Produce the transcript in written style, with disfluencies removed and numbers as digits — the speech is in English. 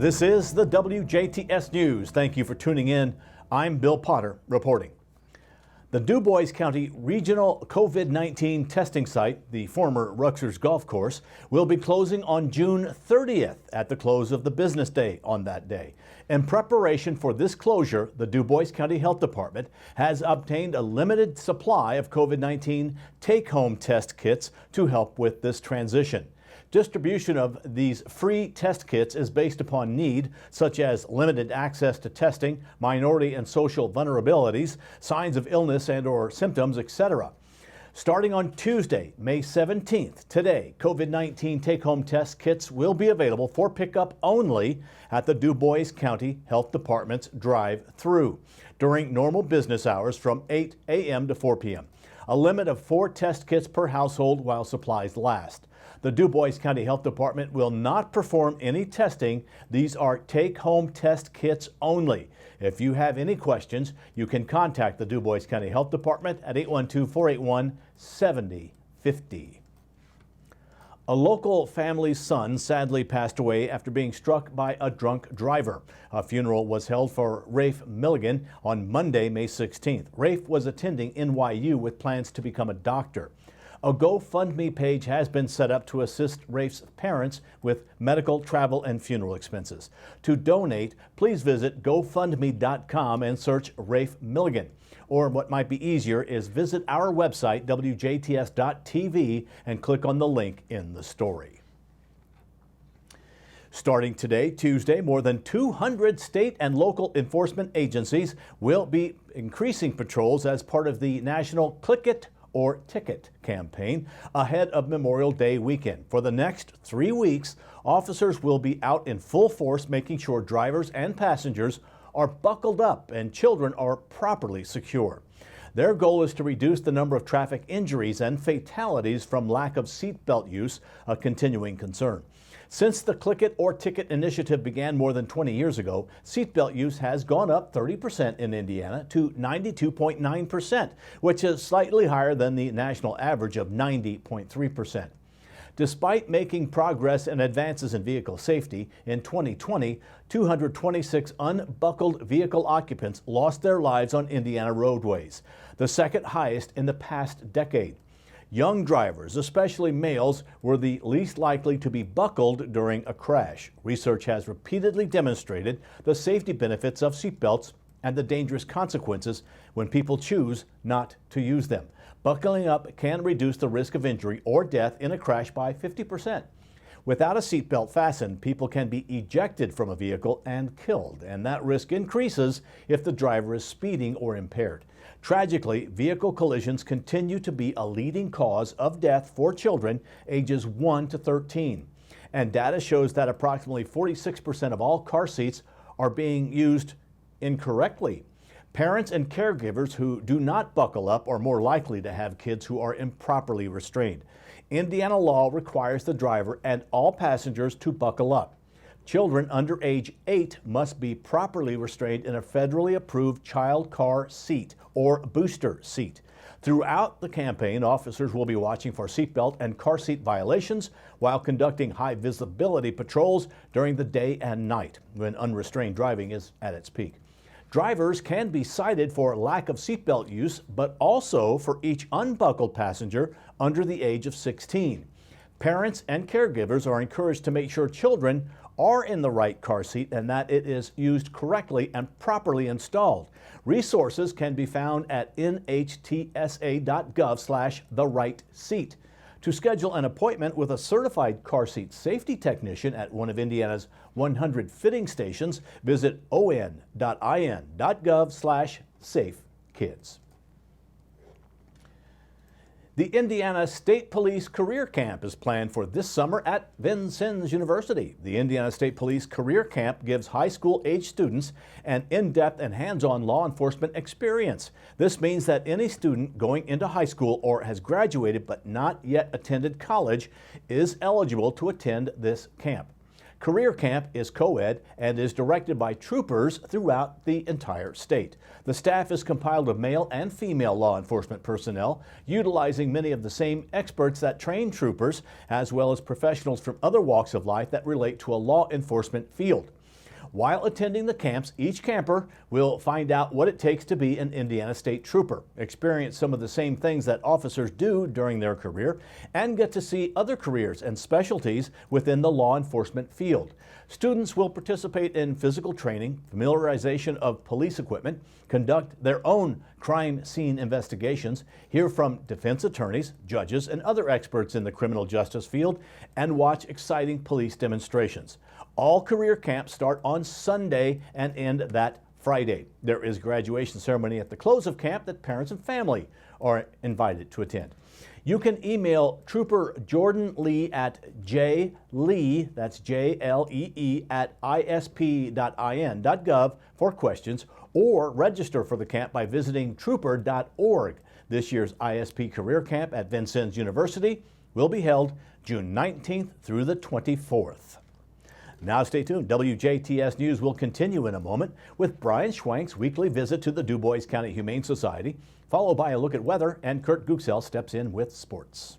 This is the WJTS News. Thank you for tuning in. I'm Bill Potter reporting. The Du Bois County Regional COVID-19 testing site, the former Ruxers Golf Course, will be closing on June 30th at the close of the business day on that day. In preparation for this closure, the Du Bois County Health Department has obtained a limited supply of COVID-19 take-home test kits to help with this transition. Distribution of these free test kits is based upon need, such as limited access to testing, minority and social vulnerabilities, signs of illness and/or symptoms, etc. Starting on Tuesday, May 17th, today, COVID-19 take-home test kits will be available for pickup only at the Du Bois County Health Department's drive-through during normal business hours from 8 a.m. to 4 p.m. A limit of 4 test kits per household while supplies last. The Du Bois County Health Department will not perform any testing. These are take-home test kits only. If you have any questions, you can contact the Du Bois County Health Department at 812-481-7050. A local family's son sadly passed away after being struck by a drunk driver. A funeral was held for Rafe Milligan on Monday, May 16th. Rafe was attending NYU with plans to become a doctor. A GoFundMe page has been set up to assist Rafe's parents with medical, travel, and funeral expenses. To donate, please visit GoFundMe.com and search Rafe Milligan. Or what might be easier is visit our website, WJTS.tv, and click on the link in the story. Starting today, Tuesday, more than 200 state and local enforcement agencies will be increasing patrols as part of the national Click It or Ticket campaign ahead of Memorial Day weekend. For the next 3 weeks, officers will be out in full force making sure drivers and passengers are buckled up and children are properly secure. Their goal is to reduce the number of traffic injuries and fatalities from lack of seatbelt use, a continuing concern. Since the Click It or Ticket initiative began more than 20 years ago, seatbelt use has gone up 30% in Indiana to 92.9%, which is slightly higher than the national average of 90.3%. Despite making progress and advances in vehicle safety, in 2020, 226 unbuckled vehicle occupants lost their lives on Indiana roadways, the second highest in the past decade. Young drivers, especially males, were the least likely to be buckled during a crash. Research has repeatedly demonstrated the safety benefits of seatbelts and the dangerous consequences when people choose not to use them. Buckling up can reduce the risk of injury or death in a crash by 50%. Without a seatbelt fastened, people can be ejected from a vehicle and killed, and that risk increases if the driver is speeding or impaired. Tragically, vehicle collisions continue to be a leading cause of death for children ages 1 to 13. And data shows that approximately 46% of all car seats are being used incorrectly. Parents and caregivers who do not buckle up are more likely to have kids who are improperly restrained. Indiana law requires the driver and all passengers to buckle up. Children under age 8 must be properly restrained in a federally approved child car seat or booster seat. Throughout the campaign, officers will be watching for seatbelt and car seat violations while conducting high visibility patrols during the day and night when unrestrained driving is at its peak. Drivers can be cited for lack of seatbelt use, but also for each unbuckled passenger under the age of 16. Parents and caregivers are encouraged to make sure children are in the right car seat and that it is used correctly and properly installed. Resources can be found at nhtsa.gov/therightseat. To schedule an appointment with a certified car seat safety technician at one of Indiana's 100 fitting stations, visit on.in.gov/safekids. The Indiana State Police Career Camp is planned for this summer at Vincennes University. The Indiana State Police Career Camp gives high school age students an in-depth and hands-on law enforcement experience. This means that any student going into high school or has graduated but not yet attended college is eligible to attend this camp. Career Camp is co-ed and is directed by troopers throughout the entire state. The staff is compiled of male and female law enforcement personnel, utilizing many of the same experts that train troopers, as well as professionals from other walks of life that relate to a law enforcement field. While attending the camps, each camper will find out what it takes to be an Indiana State Trooper, experience some of the same things that officers do during their career, and get to see other careers and specialties within the law enforcement field. Students will participate in physical training, familiarization of police equipment, conduct their own crime scene investigations, hear from defense attorneys, judges, and other experts in the criminal justice field, and watch exciting police demonstrations. All career camps start on Sunday and end that Friday. There is a graduation ceremony at the close of camp that parents and family are invited to attend. You can email Trooper Jordan Lee at jlee, that's Jlee, at isp.in.gov for questions, or register for the camp by visiting trooper.org. This year's ISP Career Camp at Vincennes University will be held June 19th through the 24th. Now stay tuned. WJTS News will continue in a moment with Brian Schwank's weekly visit to the Du Bois County Humane Society, followed by a look at weather, and Kurt Guxell steps in with sports.